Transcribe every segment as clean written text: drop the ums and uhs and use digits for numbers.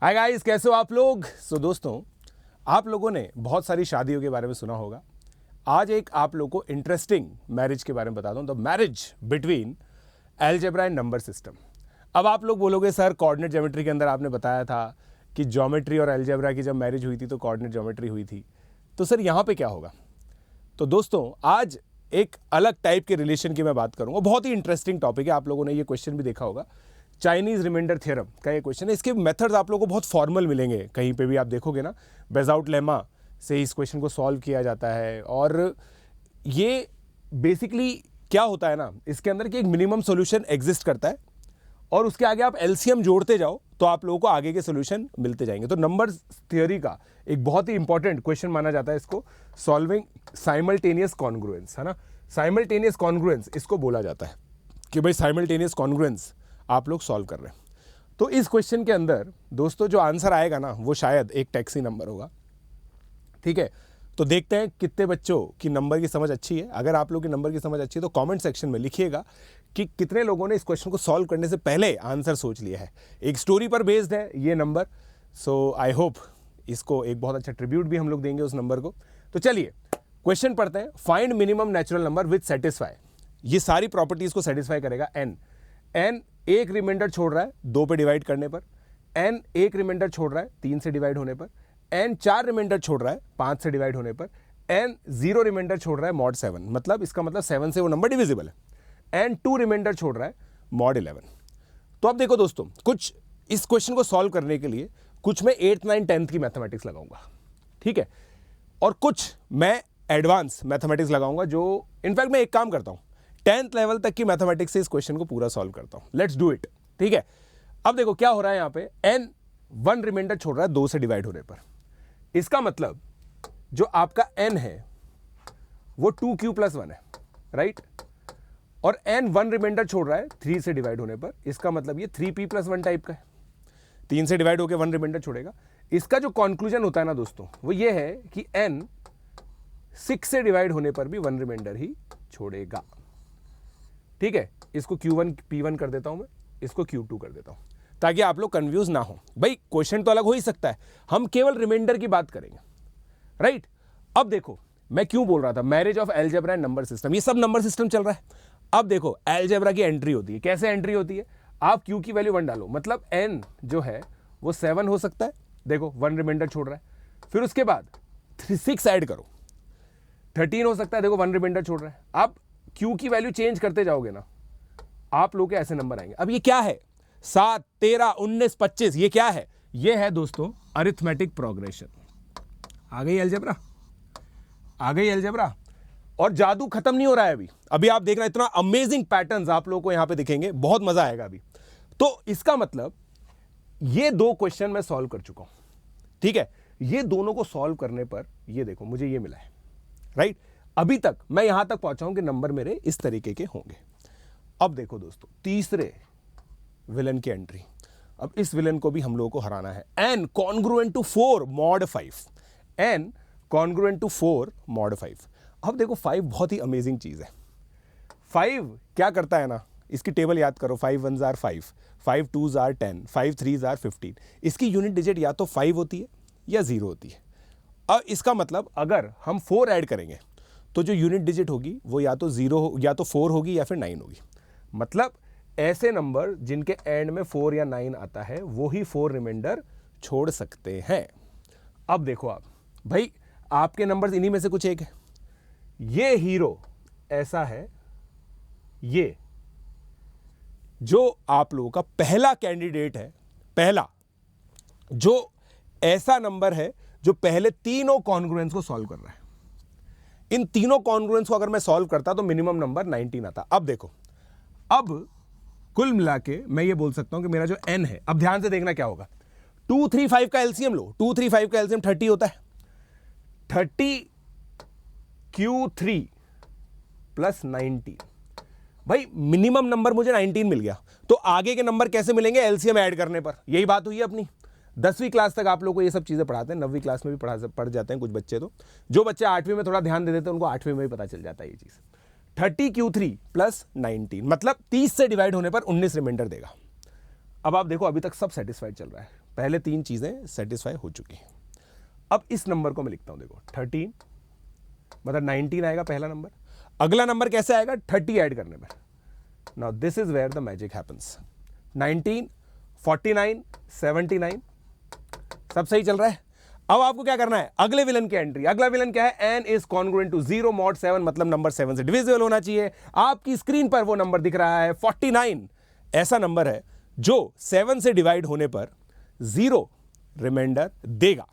Hi guys, कैसे हो आप लोग। दोस्तों, आप लोगों ने बहुत सारी शादियों के बारे में सुना होगा। आज एक आप लोगों को इंटरेस्टिंग मैरिज के बारे में बता दूं, the marriage between algebra and number system. अब आप लोग बोलोगे सर, कोऑर्डिनेट ज्योमेट्री के अंदर आपने बताया था कि ज्योमेट्री और अलजेब्रा की जब मैरिज हुई थी तो कोऑर्डिनेट ज्योमेट्री हुई थी, तो सर यहाँ पे क्या होगा। तो दोस्तों, आज एक अलग टाइप के रिलेशन की मैं बात करूंगा। बहुत ही इंटरेस्टिंग टॉपिक है। आप लोगों ने ये क्वेश्चन भी देखा होगा, चाइनीज रिमाइंडर थ्योरम का ये क्वेश्चन है। इसके मेथड्स आप लोगों को बहुत फॉर्मल मिलेंगे, कहीं पे भी आप देखोगे ना, बेजाउट लेमा से इस क्वेश्चन को सॉल्व किया जाता है। और ये बेसिकली क्या होता है ना, इसके अंदर कि एक मिनिमम सॉल्यूशन एग्जिस्ट करता है और उसके आगे आप एलसीएम जोड़ते जाओ तो आप लोगों को आगे के सॉल्यूशन मिलते जाएंगे। तो नंबर थ्योरी का एक बहुत ही इंपॉर्टेंट क्वेश्चन माना जाता है इसको, सॉल्विंग साइमल्टेनियस कॉन्ग्रुएंस, है ना। साइमल्टेनियस कॉन्ग्रुएंस इसको बोला जाता है कि भाई साइमल्टेनियस कॉन्ग्रुएंस आप लोग सॉल्व कर रहे हैं। तो इस क्वेश्चन के अंदर दोस्तों जो आंसर आएगा ना, वो शायद एक टैक्सी नंबर होगा। ठीक है, तो देखते हैं कितने बच्चों की नंबर की समझ अच्छी है। अगर आप लोग की नंबर की समझ अच्छी है तो कमेंट सेक्शन में लिखिएगा कि कितने लोगों ने इस क्वेश्चन को सॉल्व करने से पहले आंसर सोच लिया है। एक स्टोरी पर बेस्ड है ये नंबर, सो आई होप इसको एक बहुत अच्छा ट्रिब्यूट भी हम लोग देंगे उस नंबर को। तो चलिए क्वेश्चन पढ़ते हैं। Find minimum natural number which satisfy, ये सारी प्रॉपर्टीज को सेटिस्फाई करेगा। एन एक रिमाइंडर छोड़ रहा है 2 पे डिवाइड करने पर, एन एक रिमाइंडर छोड़ रहा है 3 से डिवाइड होने पर, एन 4 रिमाइंडर छोड़ रहा है 5 से डिवाइड होने पर, एन 0 रिमाइंडर छोड़ रहा है मॉड 7, मतलब इसका मतलब 7 से वो नंबर डिविजिबल है, एन 2 रिमाइंडर छोड़ रहा है मॉड 11। तो अब देखो दोस्तों, कुछ इस क्वेश्चन को सॉल्व करने के लिए कुछ मैं 8th 9th 10th की मैथमेटिक्स लगाऊंगा, ठीक है, और कुछ मैं एडवांस मैथमेटिक्स लगाऊंगा। जो इनफैक्ट मैं एक काम करता हूं, 10th लेवल तक की मैथमेटिक्स से इस क्वेश्चन को पूरा सॉल्व करता हूं। लेट्स डू इट, ठीक है। अब देखो क्या हो रहा है यहाँ पे, एन 1 रिमाइंडर छोड़ रहा है 2 से डिवाइड होने पर। इसका मतलब जो आपका n है वो 2q + 1 है, राइट। और n 1 रिमाइंडर छोड़ रहा है 3 से डिवाइड होने पर। इसका मतलब ये 3p + 1 टाइप का है। 3 से डिवाइड होकर 1 रिमाइंडर छोड़ेगा। इसका जो कंक्लूजन होता है ना दोस्तों, वो ये है कि n 6 से डिवाइड होने पर भी 1 रिमाइंडर ही छोड़ेगा, ठीक है। इसको q1 p1 कर देता हूं मैं, इसको q2 कर देता हूं, ताकि आप लोग कंफ्यूज ना हो। भाई क्वेश्चन तो अलग हो ही सकता है, हम केवल रिमाइंडर की बात करेंगे, राइट। अब देखो मैं क्यों बोल रहा था marriage of algebra and number system, ये सब नंबर सिस्टम चल रहा है। अब देखो अलजेब्रा की एंट्री होती है, कैसे एंट्री होती है, आप q की वैल्यू 1 डालो, मतलब n जो है वो 7 हो सकता है, देखो 1 रिमाइंडर छोड़ रहा है। फिर उसके बाद 6 ऐड करो, 13 हो सकता है, देखो 1 रिमाइंडर छोड़ रहा है। आप q की वैल्यू चेंज करते जाओगे ना, आप लोग के ऐसे नंबर आएंगे। अब ये क्या है, 7 13 19 25, ये क्या है, ये है दोस्तों अरिथमेटिक प्रोग्रेशन। आ गई अलजेब्रा, आ गई अलजेब्रा। और जादू खत्म नहीं हो रहा है अभी, अभी आप देखना इतना अमेजिंग पैटर्न्स आप लोगों को यहां पे दिखेंगे, बहुत मजा आएगा अभी। तो इसका मतलब ये 2 क्वेश्चन मैं सॉल्व कर चुका हूं, ठीक है। ये दोनों को सॉल्व करने पर ये देखो मुझे ये मिला है, राइट। अभी तक मैं यहां तक पहुंचा हूं कि नंबर मेरे इस तरीके के होंगे। अब देखो दोस्तों, तीसरे विलन की एंट्री। अब इस विलन को भी हम लोगों को हराना है। n congruent to 4 mod 5, n congruent to 4 mod 5। अब देखो 5 बहुत ही अमेजिंग चीज है। 5 क्या करता है ना, इसकी टेबल याद करो, 5 1s are 5, 5 2s are 10, 5 3s are 15। इसकी यूनिट डिजिट या तो 5 होती है या 0 होती है। अब इसका मतलब अगर हम 4 ऐड करेंगे तो जो यूनिट डिजिट होगी वो या तो 0 या तो 4 होगी या फिर 9 होगी। मतलब ऐसे नंबर जिनके एंड में 4 या 9 आता है वो ही 4 रिमाइंडर छोड़ सकते हैं। अब देखो आप, भाई आपके नंबर इन्हीं में से कुछ एक है। ये हीरो ऐसा है, ये जो आप लोगों का पहला कैंडिडेट है, पहला जो ऐसा नंबर है जो पहले तीनों कॉन्ग्रुएंस को सॉल्व कर रहा है। इन तीनों कॉन्ग्रुएंस को अगर मैं सॉल्व करता तो मिनिमम नंबर 19 आता। अब देखो, अब कुल मिला के मैं ये बोल सकता हूं कि मेरा जो n है, अब ध्यान से देखना क्या होगा, 2 3 5 का एलसीएम लो, 2 3 5 का एलसीएम 30 होता है, 30 q3 + 19। भाई मिनिमम नंबर मुझे 19 मिल गया, तो आगे के नंबर कैसे मिलेंगे, एलसीएम ऐड करने पर। यही बात हुई है अपनी। 10वीं क्लास तक आप लोग को ये सब चीजें पढ़ाते हैं, 9वीं क्लास में भी पढ़ जाते हैं कुछ बच्चे। तो जो बच्चे 8वीं में थोड़ा ध्यान दे देते हैं उनको 8वीं में भी पता चल जाता है ये चीज। 30 q3 + 19 मतलब 30 से डिवाइड होने पर 19 रिमाइंडर देगा। अब आप देखो अभी तक सब सेटिस्फाइड चल रहा है। पहले 3 चीजें सेटिस्फाई हो चुकी हैं। अब इस नंबर को मैं लिखता हूं, देखो 13 मतलब 19 आएगा पहला नंबर। अगला नंबर कैसे आएगा? 30 ऐड करने पर। Now this is where the magic happens. 19, 49, 79 सब सही चल रहा है। अब आपको क्या करना है? अगले विलन की एंट्री। अगला विलन क्या है? n is congruent to 0 mod 7 मतलब नंबर 7 से डिविजिबल होना चाहिए। आपकी स्क्रीन पर वो नंबर दिख रहा है 49। ऐसा नंबर है जो 7 से डिवाइड होने पर 0 रिमाइंडर देगा।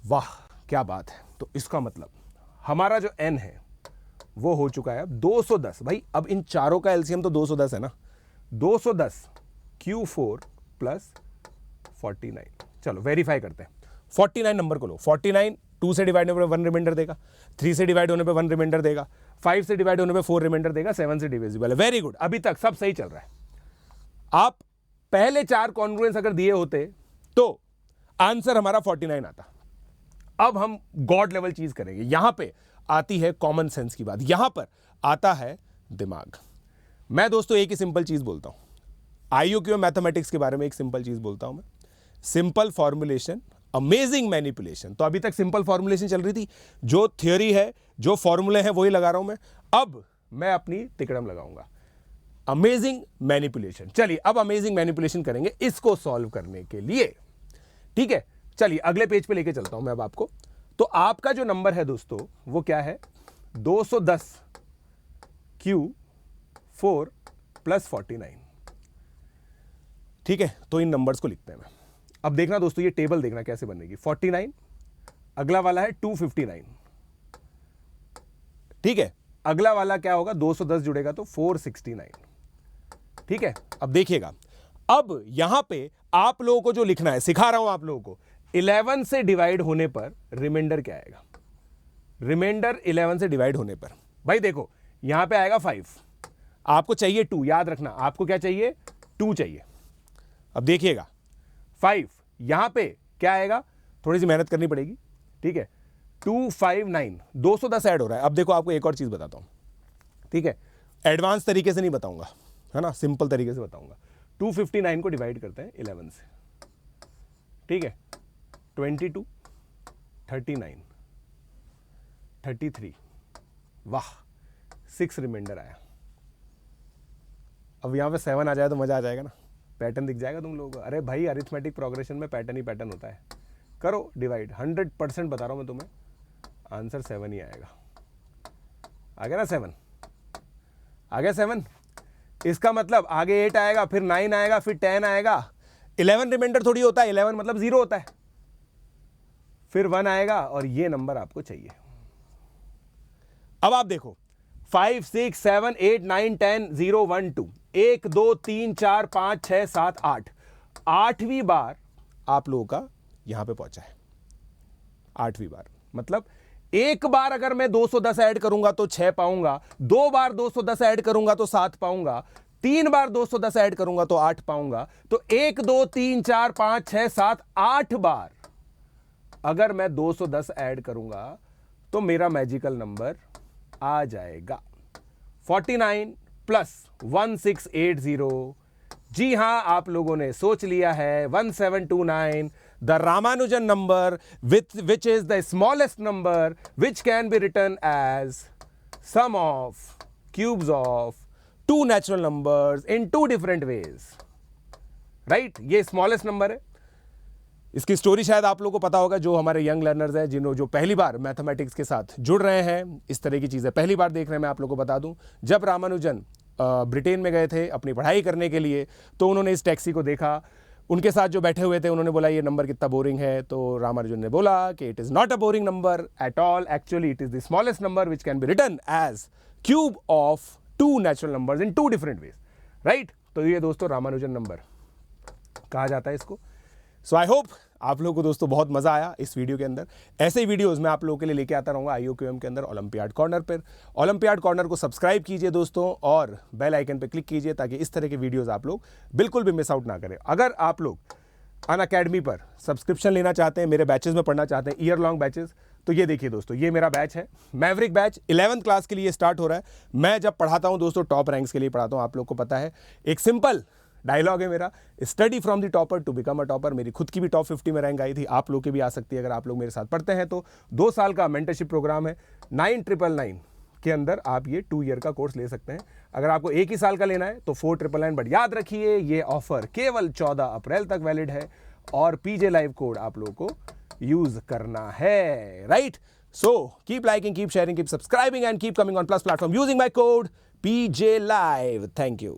वाह क्या बात है। तो इसका मतलब हमारा जो n है वो हो चुका है अब 210। भाई अब इन चारों का एलसीएम तो 210 है ना। 210 Q4 प्लस 49। चलो वेरीफाई करते हैं। 49 नंबर को लो। 49 2 से डिवाइड होने पर 1 रिमाइंडर देगा, 3 से डिवाइड होने पर 1 रिमाइंडर देगा, 5 से डिवाइड होने पर 4 रिमाइंडर देगा, 7 से डिविजिबल है। वेरी गुड, अभी तक सब सही चल रहा है। आप पहले 4 कॉन्ग्रुएंस अगर दिए होते तो आंसर हमारा 49 आता। अब हम गॉड लेवल चीज करेंगे। यहां पे आती है कॉमन सेंस की बात, यहां पर आता है दिमाग। मैं दोस्तों एक ही सिंपल चीज बोलता हूं, आईओक्यू मैथमेटिक्स के बारे में एक सिंपल चीज बोलता हूं मैं। Simple formulation, amazing manipulation. तो अभी तक सिंपल फॉर्मुलेशन चल रही थी, जो थियोरी है, जो फॉर्मूले हैं वही लगा रहा हूं मैं। अब मैं अपनी तिकड़म लगाऊंगा, अमेजिंग मैनिपुलेशन। चलिए अब अमेजिंग मैनिपुलेशन करेंगे इसको सॉल्व करने के लिए। ठीक है, चलिए अगले पेज पे लेके चलता हूं मैं अब आपको। तो आपका जो नंबर है दोस्तों वो क्या है? 210 Q4 प्लस 49। ठीक है, तो इन नंबर्स को लिखते हैं मैं। अब देखना दोस्तों, ये टेबल देखना कैसे बनेगी। 49, अगला वाला है 259। ठीक है, अगला वाला क्या होगा? 210 जुड़ेगा तो 469। ठीक है, अब देखिएगा, अब यहां पे आप लोगों को जो लिखना है, सिखा रहा हूं आप लोगों को, 11 से डिवाइड होने पर रिमाइंडर क्या आएगा? रिमाइंडर 11 से डिवाइड होने पर, भाई देखो यहां पे आएगा 5, आपको चाहिए 2। याद रखना, आपको क्या चाहिए? 2 चाहिए। अब देखिएगा 5 यहां पे क्या आएगा? थोड़ी सी मेहनत करनी पड़ेगी। ठीक है, 259, 210 ऐड हो रहा है। अब देखो आपको एक और चीज बताता हूं, ठीक है, एडवांस तरीके से नहीं बताऊंगा, है ना, सिंपल तरीके से बताऊंगा। 259 को डिवाइड करते हैं 11 से। ठीक है, 22, 39, 33, वाह 6 रिमाइंडर आया। अब यहां पे 7 आ जाए तो मजा आ जाएगा ना, पैटर्न दिख जाएगा तुम लोगों को। अरे भाई अरिथमेटिक प्रोग्रेशन में पैटर्न ही पैटर्न होता है। करो डिवाइड, 100% बता रहा हूं मैं तुम्हें, आंसर 7 ही आएगा। आ गया ना 7? आ गया 7? इसका मतलब आगे 8 आएगा, फिर 9 आएगा, फिर 10 आएगा। 11 रिमाइंडर थोड़ी होता है, 11 मतलब 0 होता है। फिर 1 आएगा और ये नंबर आपको चाहिए। अब आप देखो 5, 6, 7, 8, 9, 10, 0, 1, 2, 1, 2, 3, 4, 5, 6, 7, 8, 8वीं बार आप लोगों का यहां पे पहुंचा है। 8वीं बार मतलब एक बार अगर मैं 210 ऐड करूंगा तो 6 पाऊंगा, 2 बार 210 ऐड करूंगा तो 7 पाऊंगा, 3 बार 210 ऐड करूंगा तो 8 पाऊंगा। तो 1, 2, 3, 4, 5, 6, 7, 8 बार अगर मैं 210 ऐड करूंगा तो मेरा मैजिकल नंबर आ जाएगा 49 प्लस 1680। जी हां, आप लोगों ने सोच लिया है, 1729, the Ramanujan number which is the smallest number which can be written as sum of cubes of 2 natural numbers in 2 different ways. Right, ये स्मॉलेस्ट नंबर है। इसकी स्टोरी शायद आप लोगों को पता होगा, जो हमारे यंग लर्नर्स हैं, जो पहली बार मैथमेटिक्स के साथ जुड़ रहे हैं, इस तरह की चीज़ें पहली बार देख रहे हैं। मैं आप लोगों को बता दूं, जब रामानुजन ब्रिटेन में गए थे अपनी पढ़ाई करने के लिए, तो उन्होंने इस टैक्सी को देखा। उनके साथ जो बैठे हुए थे उन्होंने बोला ये नंबर कितना बोरिंग है। तो रामानुजन ने बोला कि it is not a boring number at all, actually it is the smallest number which can be written as cube of 2 natural numbers in 2 different ways. Right, तो ये दोस्तों रामानुजन नंबर कहा जाता है इसको। सो आई होप आप लोगों को दोस्तों बहुत मजा आया इस वीडियो के अंदर। ऐसे ही वीडियोस मैं आप लोगों के लिए लेके आता रहूंगा IOQM के अंदर, ओलंपियाड कॉर्नर पर। ओलंपियाड कॉर्नर को सब्सक्राइब कीजिए दोस्तों और बेल आइकन पर क्लिक कीजिए ताकि इस तरह के वीडियोस आप लोग बिल्कुल भी मिस आउट ना करें। अगर आप लोग अनअकैडमी पर सब्सक्रिप्शन लेना चाहते हैं, मेरे बैचेस में पढ़ना चाहते हैं, ईयर लॉन्ग बैचेस, तो ये देखिए दोस्तों, ये मेरा बैच है मैवरिक बैच। 11th क्लास के लिए स्टार्ट हो रहा है। मैं जब पढ़ाता हूँ दोस्तों टॉप रैंक्स के लिए पढ़ाता हूँ, आप लोग को पता है। एक सिंपल डायलॉग है मेरा, study from the topper to become a topper. मेरी खुद की भी टॉप 50 में रैंक आई थी, आप लोग की भी आ सकती है अगर आप लोग मेरे साथ पढ़ते हैं तो। 2 साल का मेंटरशिप प्रोग्राम है, 9999 के अंदर आप ये 2 ईयर का कोर्स ले सकते हैं। अगर आपको 1 ही साल का लेना है तो 4999, बट याद रखिए ये ऑफर केवल 14 अप्रैल तक वैलिड है और पीजे लाइव कोड आप लोगों को यूज करना है, right? So keep liking, keep sharing, keep subscribing and keep coming on plus platform using my code PJ Live. Thank you.